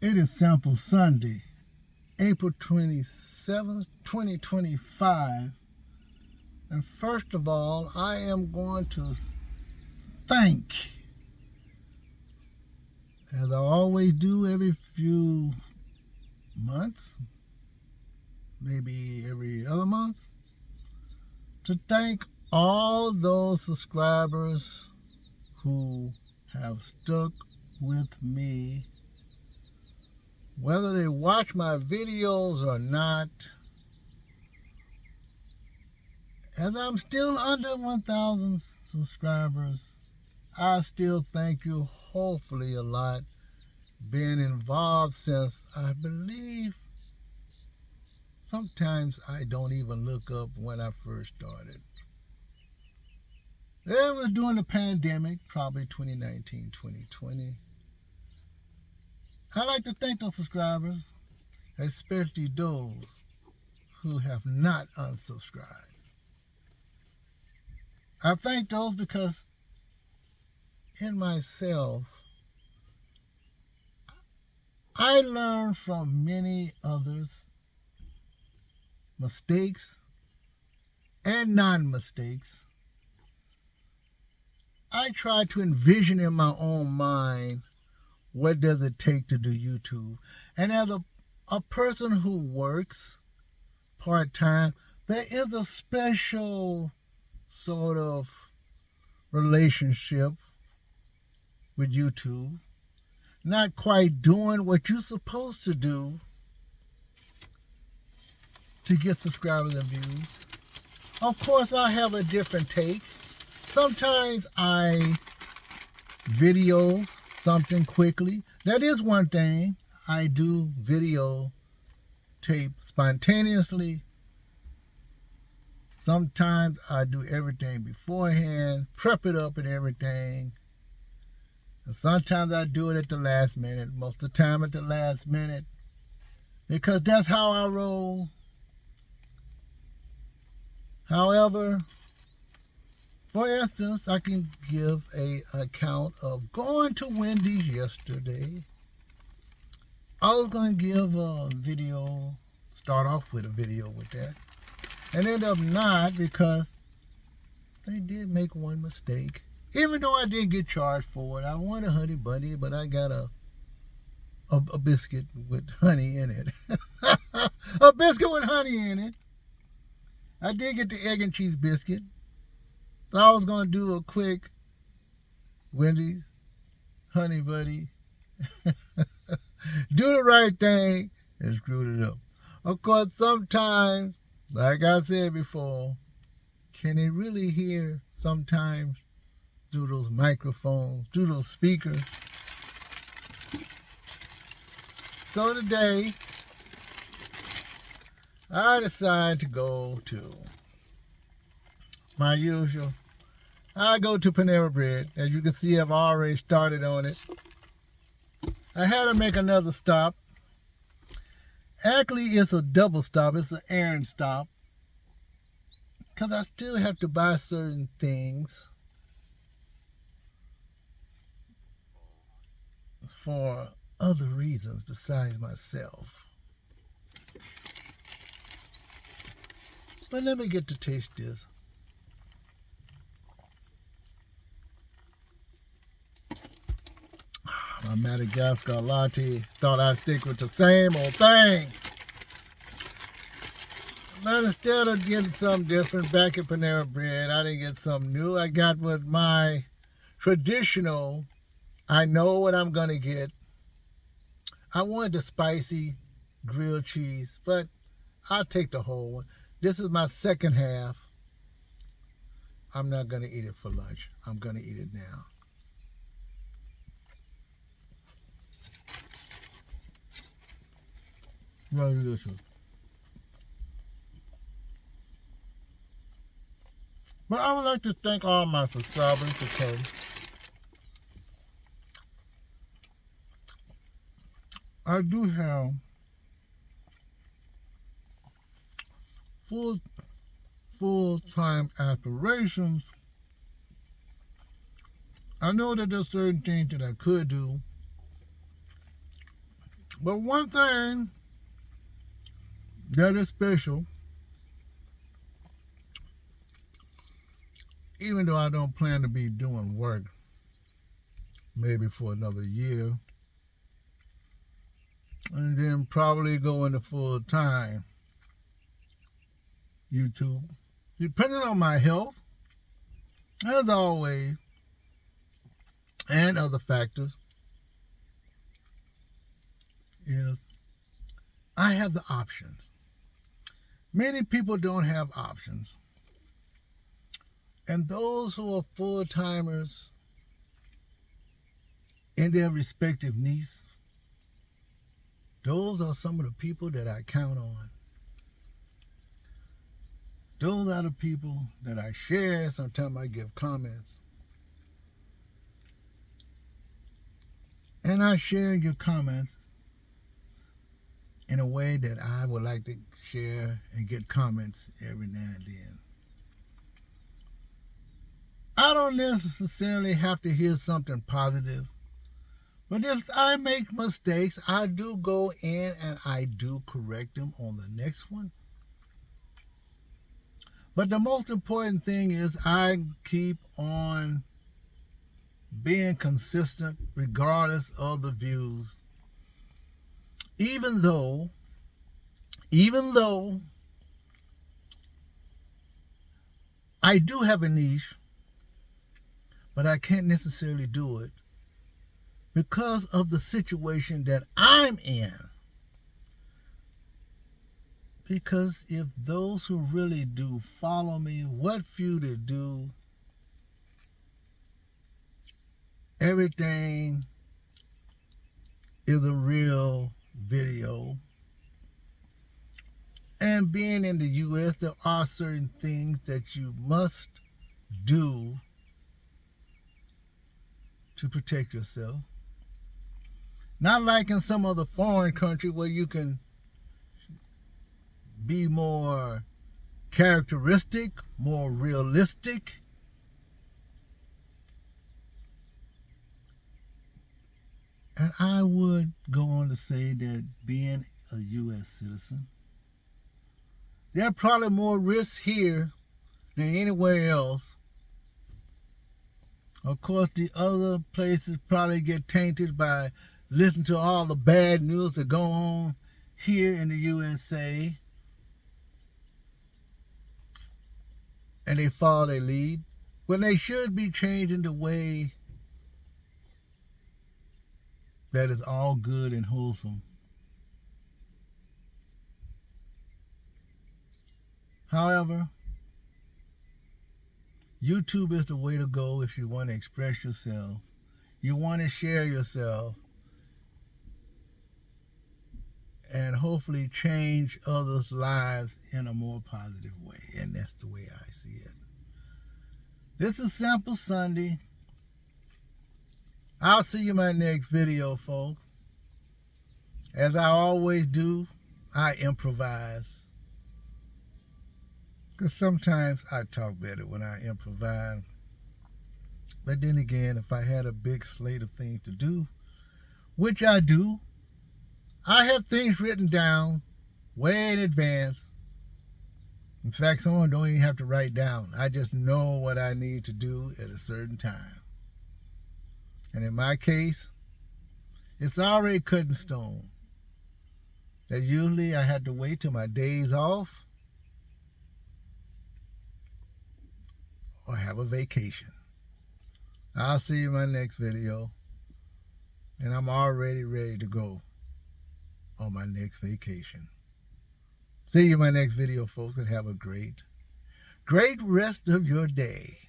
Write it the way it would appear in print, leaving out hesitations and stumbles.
It is Sample Sunday, April 27th, 2025. And first of all, I am going to thank, as I always do every few months, maybe every other month, to thank all those subscribers who have stuck with me, whether they watch my videos or not. As I'm still under 1,000 subscribers, I still thank you hopefully a lot. Being involved since, I believe, sometimes I don't even look up when I first started. It was during the pandemic, probably 2019, 2020. I'd like to thank those subscribers, especially those who have not unsubscribed. I thank those because in myself, I learned from many others' mistakes and non-mistakes. I try to envision in my own mind, what does it take to do YouTube? And as a person who works part-time, there is a special sort of relationship with YouTube. Not quite doing what you're supposed to do to get subscribers and views. Of course, I have a different take. Sometimes I video something quickly. That is one thing. I do video tape spontaneously. Sometimes I do everything beforehand, prep it up and everything. And sometimes I do it at the last minute, most of the time at the last minute, because that's how I roll. However, for instance, I can give an account of going to Wendy's yesterday. I was going to give a video, start off with a video with that, and end up not, because they did make one mistake. Even though I did get charged for it, I wanted a honey bunny, but I got a biscuit with honey in it. A biscuit with honey in it. I did get the egg and cheese biscuit. So I was going to do a quick Wendy's honey buddy. Do the right thing and screwed it up. Of course, sometimes, like I said before, can they really hear sometimes through those microphones, through those speakers? So today, I decided to go to my usual. I go to Panera Bread. As you can see, I've already started on it. I had to make another stop. Actually, it's a double stop. It's an errand stop, because I still have to buy certain things for other reasons besides myself. But let me get to taste this. My Madagascar latte. Thought I'd stick with the same old thing. But instead of getting something different back at Panera Bread, I didn't get something new. I got with my traditional, I know what I'm going to get. I wanted the spicy grilled cheese, but I'll take the whole one. This is my second half. I'm not going to eat it for lunch. I'm going to eat it now. Very delicious. But I would like to thank all my subscribers, because I do have full-time aspirations. I know that there's certain things that I could do. But one thing that is special, even though I don't plan to be doing work maybe for another year, and then probably go into full time YouTube, depending on my health, as always, and other factors, is I have the options. Many people don't have options. And those who are full-timers in their respective niches, those are some of the people that I count on. Those are the people that I share. Sometimes I give comments. And I share your comments in a way that I would like to share and get comments every now and then. I don't necessarily have to hear something positive, but if I make mistakes, I do go in and I do correct them on the next one. But the most important thing is I keep on being consistent regardless of the views. Even though I do have a niche, but I can't necessarily do it because of the situation that I'm in. Because if those who really do follow me, what few that do, everything is a real video. And being in the U.S., there are certain things that you must do to protect yourself. Not like in some other foreign country where you can be more characteristic, more realistic. And I would go on to say that being a U.S. citizen, there are probably more risks here than anywhere else. Of course, the other places probably get tainted by listening to all the bad news that go on here in the USA. And they follow their lead, when they should be changing the way that is all good and wholesome. However, YouTube is the way to go if you want to express yourself. You want to share yourself and hopefully change others' lives in a more positive way. And that's the way I see it. This is Sample Sunday. I'll see you in my next video, folks. As I always do, I improvise. Because sometimes I talk better when I improvise. But then again, if I had a big slate of things to do, which I do, I have things written down way in advance. In fact, someone don't even have to write down. I just know what I need to do at a certain time. And in my case, it's already cut in stone. That usually I had to wait till my days off or have a vacation. I'll see you in my next video. And I'm already ready to go on my next vacation. See you in my next video, folks, and have a great rest of your day.